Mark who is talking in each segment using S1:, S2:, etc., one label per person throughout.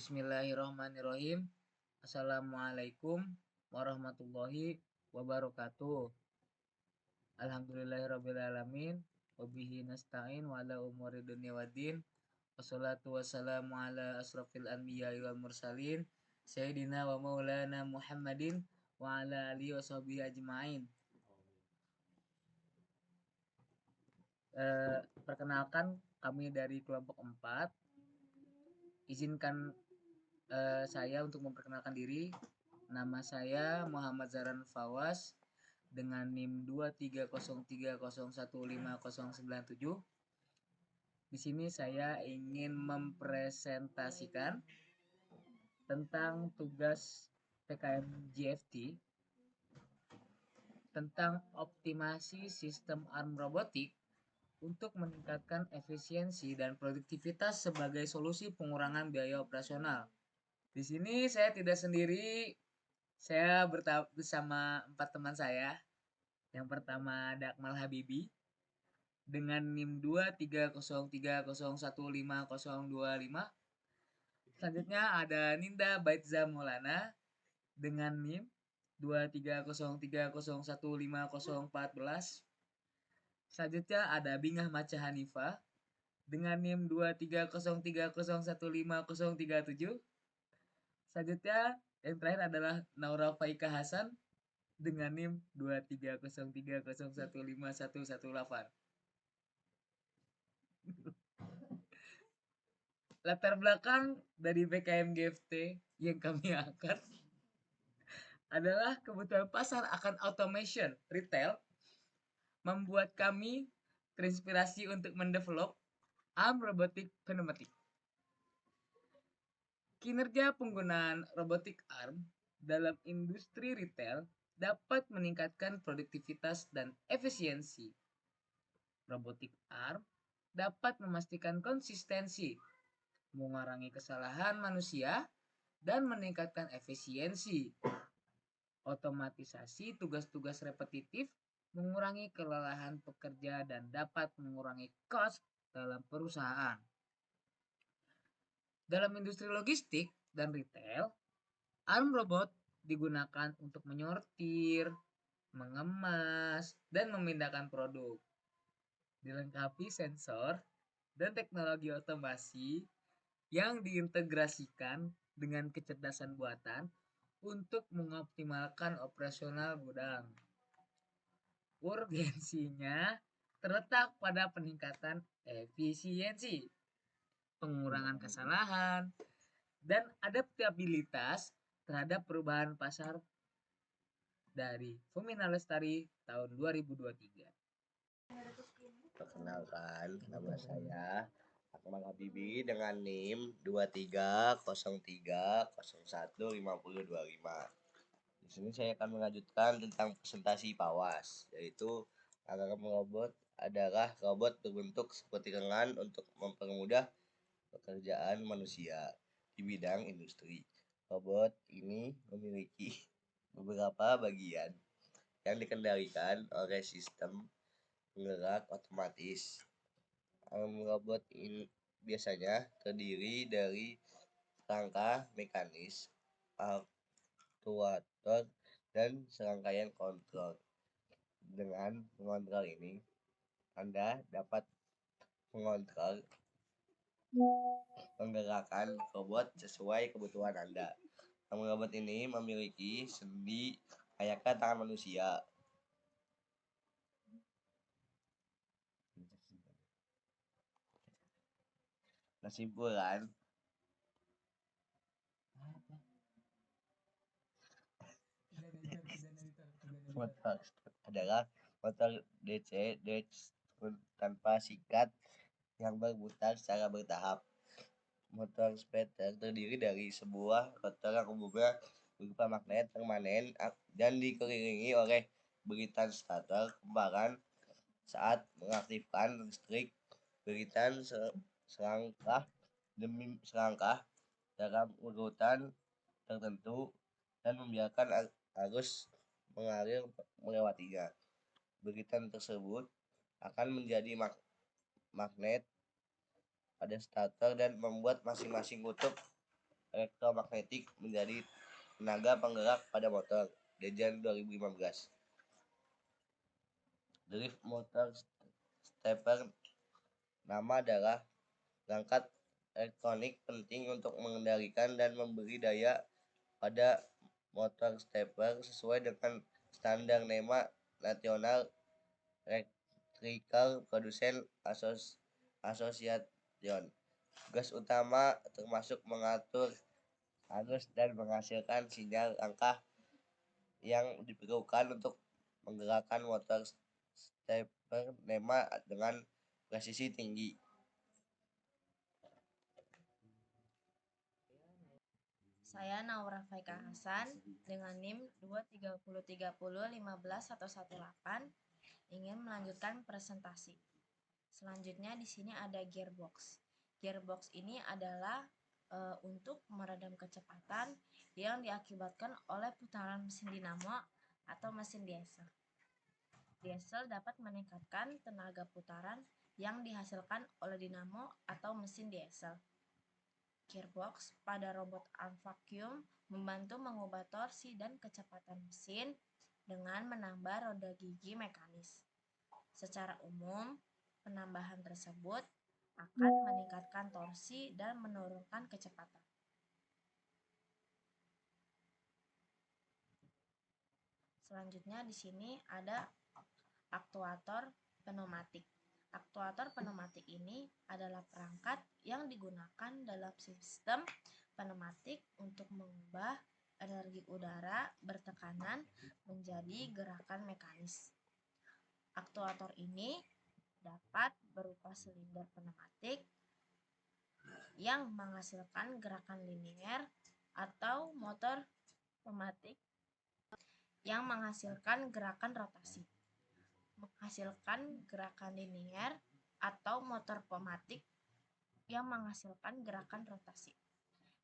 S1: Bismillahirrahmanirrahim. Assalamualaikum warahmatullahi wabarakatuh. Alhamdulillahirrabbilalamin. Wabihi nasta'in wa ala umuri dunia waddin. Wassalatu wassalamu ala asrafil anbiya wal mursalin. Sayyidina wa maulana Muhammadin wa ala alihi wa sahbihi ajma'in. Perkenalkan, kami dari kelompok 4. Izinkan saya untuk memperkenalkan diri. Nama saya Muhammad Zaran Fawas dengan NIM 23030159097. Di sini saya ingin mempresentasikan tentang tugas PKM GFT tentang optimasi sistem ARM robotik untuk meningkatkan efisiensi dan produktivitas sebagai solusi pengurangan biaya operasional. Di sini saya tidak sendiri, saya bersama 4 teman saya. Yang pertama ada Akmal Habibi dengan NIM 23030159025. Selanjutnya ada Ninda Baitza Maulana dengan NIM 230301514. Selanjutnya ada Bingah Maca Hanifa dengan NIM 230301537. Selanjutnya yang terakhir adalah Naura Faika Hasan dengan NIM 23030151118. Latar belakang dari PKM GFT yang kami angkat adalah kebutuhan pasar akan automation retail membuat kami terinspirasi untuk mendevelop ARM Robotic Pneumatic. Kinerja penggunaan robotik ARM dalam industri retail dapat meningkatkan produktivitas dan efisiensi. Robotik ARM dapat memastikan konsistensi, mengurangi kesalahan manusia, dan meningkatkan efisiensi. Otomatisasi tugas-tugas repetitif mengurangi kelelahan pekerja dan dapat mengurangi cost dalam perusahaan. Dalam industri logistik dan retail, ARM robot digunakan untuk menyortir, mengemas, dan memindahkan produk. Dilengkapi sensor dan teknologi otomasi yang diintegrasikan dengan kecerdasan buatan untuk mengoptimalkan operasional gudang. Urgensinya terletak pada peningkatan efisiensi, pengurangan kesalahan, dan adaptabilitas terhadap perubahan pasar dari Fumina Lestari tahun 2023.
S2: Perkenalkan, nama saya Akmal Habibi dengan NIM 23030015025. Di sini saya akan melanjutkan tentang presentasi PAWAS, yaitu ARM robot adalah robot berbentuk seperti lengan untuk mempermudah pekerjaan manusia di bidang industri. Robot ini memiliki beberapa bagian yang dikendalikan oleh sistem penggerak otomatis. ARM robot ini biasanya terdiri dari rangka mekanis, aktuator, dan serangkaian kontrol. Dengan mengontrol ini, Anda dapat mengontrol penggerakan robot sesuai kebutuhan Anda. ARM robot ini memiliki sendi layaknya tangan manusia. Kesimpulan, motor adalah motor DC tanpa sikat yang berputar secara bertahap. Motor stator terdiri dari sebuah rotor yang umumnya berupa magnet permanen dan dikelilingi oleh beritan stator kemparan. Saat mengaktifkan listrik, beritan selangkah demi selangkah dalam urutan tertentu dan membiarkan arus mengalir melewatinya. Beritan tersebut akan menjadi magnet pada stator dan membuat masing-masing kutub elektromagnetik menjadi tenaga penggerak pada motor. Dejan 2015. Drive motor stepper nama adalah perangkat elektronik penting untuk mengendalikan dan memberi daya pada motor stepper sesuai dengan standar NEMA National Electrical Production Association. Tugas utama termasuk mengatur arus dan menghasilkan sinyal langkah yang diperlukan untuk menggerakkan motor stepper NEMA dengan presisi tinggi.
S3: Saya Naura Faika Hasan dengan NIM 230301518 ingin melanjutkan presentasi. Selanjutnya di sini ada gearbox. Gearbox ini adalah untuk meredam kecepatan yang diakibatkan oleh putaran mesin dinamo atau mesin diesel. Diesel dapat meningkatkan tenaga putaran yang dihasilkan oleh dinamo atau mesin diesel. Gearbox pada robot arm vacuum membantu mengubah torsi dan kecepatan mesin dengan menambah roda gigi mekanis. Secara umum, penambahan tersebut akan meningkatkan torsi dan menurunkan kecepatan. Selanjutnya di sini ada aktuator pneumatik. Aktuator pneumatik ini adalah perangkat yang digunakan dalam sistem pneumatik untuk mengubah energi udara bertekanan menjadi gerakan mekanis. Aktuator ini dapat berupa silinder pneumatik yang menghasilkan gerakan linier atau motor pneumatik yang menghasilkan gerakan rotasi. Menghasilkan gerakan linier atau motor pneumatik yang menghasilkan gerakan rotasi.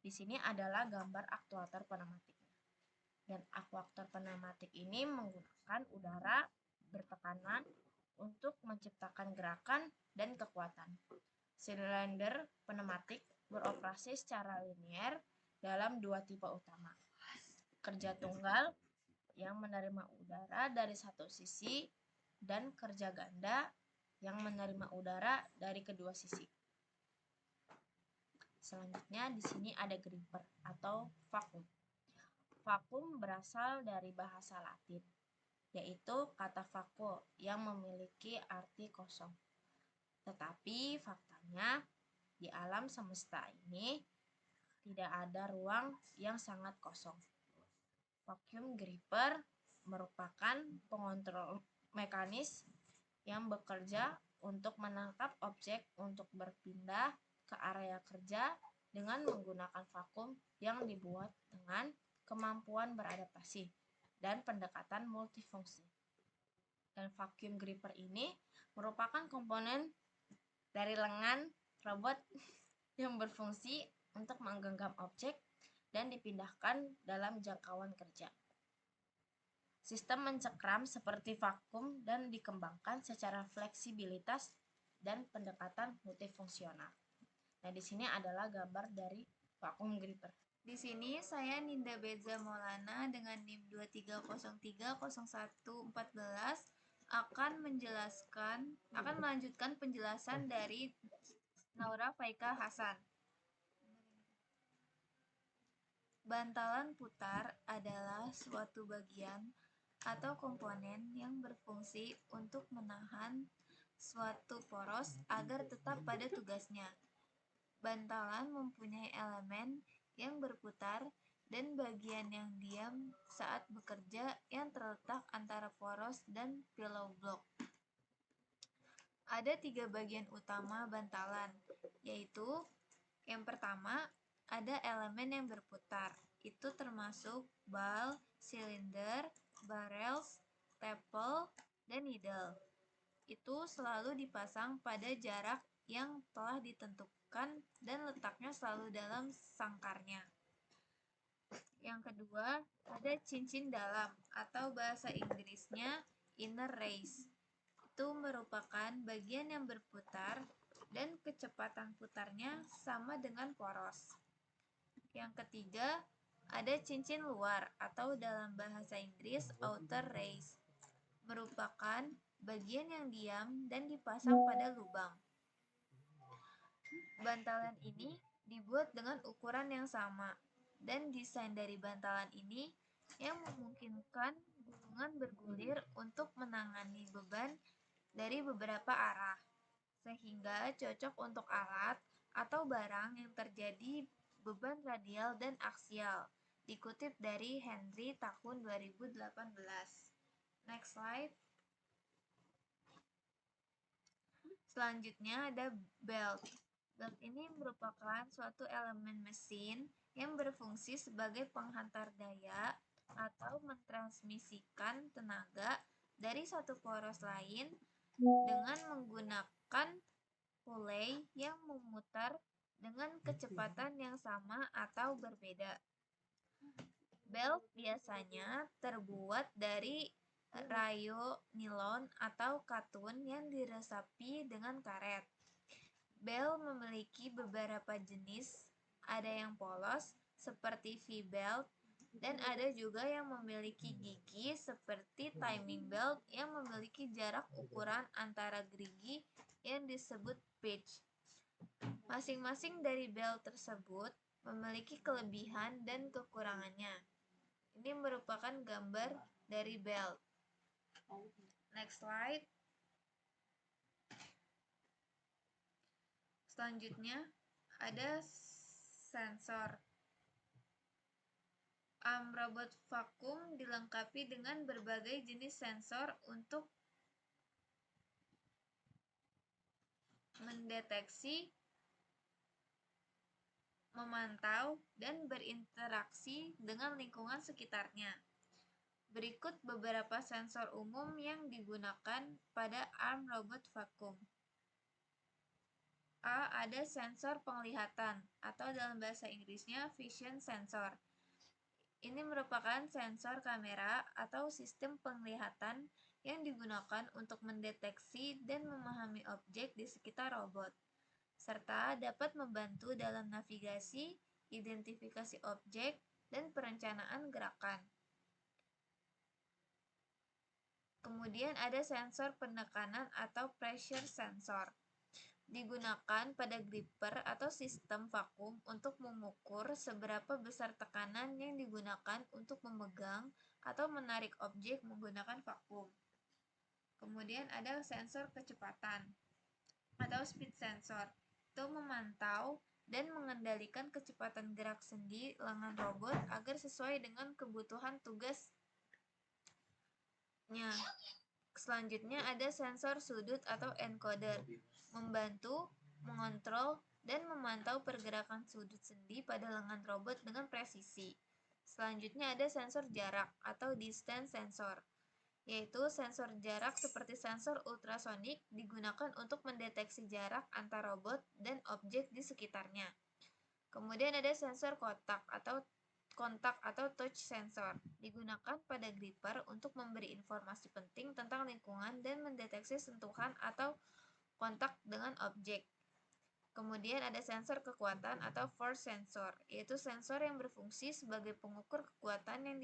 S3: Di sini adalah gambar aktuator pneumatiknya. Dan aktuator pneumatik ini menggunakan udara bertekanan untuk menciptakan gerakan dan kekuatan. Silinder pneumatik beroperasi secara linier dalam dua tipe utama. Kerja tunggal yang menerima udara dari satu sisi dan kerja ganda yang menerima udara dari kedua sisi. Selanjutnya di sini ada gripper atau vakum. Vakum berasal dari bahasa Latin, yaitu kata vacuo yang memiliki arti kosong. Tetapi faktanya di alam semesta ini tidak ada ruang yang sangat kosong. Vacuum gripper merupakan pengontrol mekanis yang bekerja untuk menangkap objek untuk berpindah ke area kerja dengan menggunakan vakum yang dibuat dengan kemampuan beradaptasi dan pendekatan multifungsi. Dan vacuum gripper ini merupakan komponen dari lengan robot yang berfungsi untuk menggenggam objek dan dipindahkan dalam jangkauan kerja. Sistem mencekram seperti vakum dan dikembangkan secara fleksibilitas dan pendekatan multifungsional. Nah, di sini adalah gambar dari vakum gripper.
S4: Di sini saya Ninda Beza Maulana dengan NIM 23030114 akan melanjutkan penjelasan dari Naura Faika Hasan. Bantalan putar adalah suatu bagian atau komponen yang berfungsi untuk menahan suatu poros agar tetap pada tugasnya. Bantalan mempunyai elemen yang berputar dan bagian yang diam saat bekerja yang terletak antara poros dan pillow block. Ada 3 bagian utama bantalan, yaitu yang pertama ada elemen yang berputar, itu termasuk bal, silinder, barrels, staple, dan needle. Itu selalu dipasang pada jarak yang telah ditentukan dan letaknya selalu dalam sangkarnya. Yang kedua, ada cincin dalam atau bahasa Inggrisnya inner race. Itu merupakan bagian yang berputar dan kecepatan putarnya sama dengan poros. Yang ketiga, ada cincin luar atau dalam bahasa Inggris outer race, merupakan bagian yang diam dan dipasang pada lubang. Bantalan ini dibuat dengan ukuran yang sama, dan desain dari bantalan ini yang memungkinkan gulungan bergulir untuk menangani beban dari beberapa arah, sehingga cocok untuk alat atau barang yang terjadi beban radial dan aksial. Dikutip dari Henry tahun 2018. Next slide. Selanjutnya ada belt. Belt ini merupakan suatu elemen mesin yang berfungsi sebagai penghantar daya atau mentransmisikan tenaga dari satu poros lain dengan menggunakan pulley yang memutar dengan kecepatan yang sama atau berbeda. Belt biasanya terbuat dari rayo nilon atau katun yang diresapi dengan karet. Belt memiliki beberapa jenis, ada yang polos seperti V-belt, dan ada juga yang memiliki gigi seperti timing belt yang memiliki jarak ukuran antara gerigi yang disebut pitch. Masing-masing dari belt tersebut memiliki kelebihan dan kekurangannya. Ini merupakan gambar dari belt. Next slide. Selanjutnya ada sensor. Arm robot vakum dilengkapi dengan berbagai jenis sensor untuk mendeteksi, memantau, dan berinteraksi dengan lingkungan sekitarnya. Berikut beberapa sensor umum yang digunakan pada arm robot vakum. A. Ada sensor penglihatan atau dalam bahasa Inggrisnya vision sensor. Ini merupakan sensor kamera atau sistem penglihatan yang digunakan untuk mendeteksi dan memahami objek di sekitar robot, serta dapat membantu dalam navigasi, identifikasi objek, dan perencanaan gerakan. Kemudian ada sensor penekanan atau pressure sensor. Digunakan pada gripper atau sistem vakum untuk mengukur seberapa besar tekanan yang digunakan untuk memegang atau menarik objek menggunakan vakum. Kemudian ada sensor kecepatan atau speed sensor. Itu memantau dan mengendalikan kecepatan gerak sendi lengan robot agar sesuai dengan kebutuhan tugasnya. Selanjutnya ada sensor sudut atau encoder, membantu, mengontrol, dan memantau pergerakan sudut sendi pada lengan robot dengan presisi. Selanjutnya ada sensor jarak atau distance sensor, yaitu sensor jarak seperti sensor ultrasonik digunakan untuk mendeteksi jarak antar robot dan objek di sekitarnya. Kemudian ada sensor kontak atau touch sensor, digunakan pada gripper untuk memberi informasi penting tentang lingkungan dan mendeteksi sentuhan atau kontak dengan objek. Kemudian ada sensor kekuatan atau force sensor, yaitu sensor yang berfungsi sebagai pengukur kekuatan yang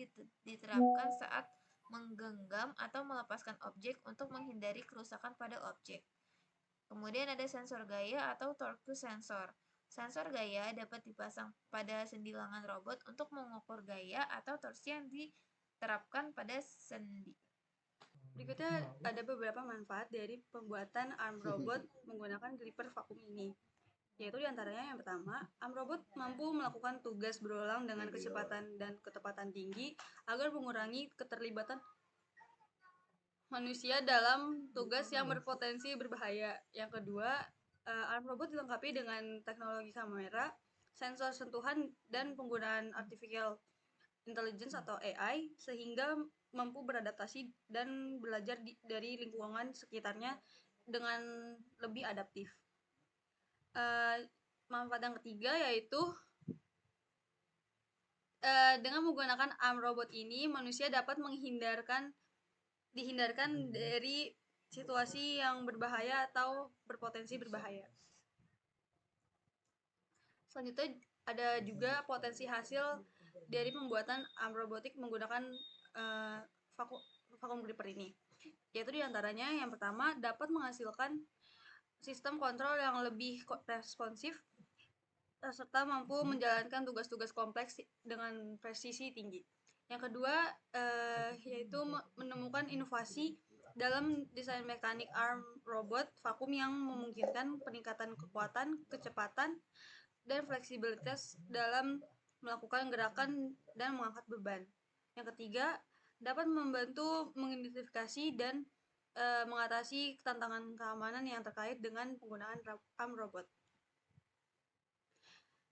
S4: diterapkan saat menggenggam atau melepaskan objek untuk menghindari kerusakan pada objek. Kemudian ada sensor gaya atau torque sensor. Sensor gaya dapat dipasang pada sendi lengan robot untuk mengukur gaya atau torsi yang diterapkan pada sendi.
S5: Berikutnya ada beberapa manfaat dari pembuatan arm robot menggunakan gripper vakum ini. Yaitu diantaranya yang pertama, arm robot mampu melakukan tugas berulang dengan kecepatan dan ketepatan tinggi agar mengurangi keterlibatan manusia dalam tugas yang berpotensi berbahaya. Yang kedua, arm robot dilengkapi dengan teknologi kamera, sensor sentuhan, dan penggunaan artificial intelligence atau AI sehingga mampu beradaptasi dan belajar dari lingkungan sekitarnya dengan lebih adaptif. Manfaat yang ketiga yaitu dengan menggunakan arm robot ini manusia dapat dihindarkan dari situasi yang berbahaya atau berpotensi berbahaya. Selanjutnya ada juga potensi hasil dari pembuatan arm robotik menggunakan vacuum gripper ini. Yaitu diantaranya yang pertama dapat menghasilkan sistem kontrol yang lebih responsif serta mampu menjalankan tugas-tugas kompleks dengan presisi tinggi. Yang kedua yaitu menemukan inovasi dalam desain mekanik arm robot vakum yang memungkinkan peningkatan kekuatan, kecepatan, dan fleksibilitas dalam melakukan gerakan dan mengangkat beban. Yang ketiga, dapat membantu mengidentifikasi dan mengatasi tantangan keamanan yang terkait dengan penggunaan arm robot.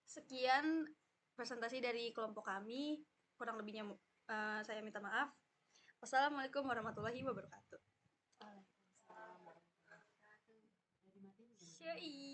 S5: Sekian presentasi dari kelompok kami, kurang lebihnya saya minta maaf. Wassalamualaikum warahmatullahi wabarakatuh. Syai.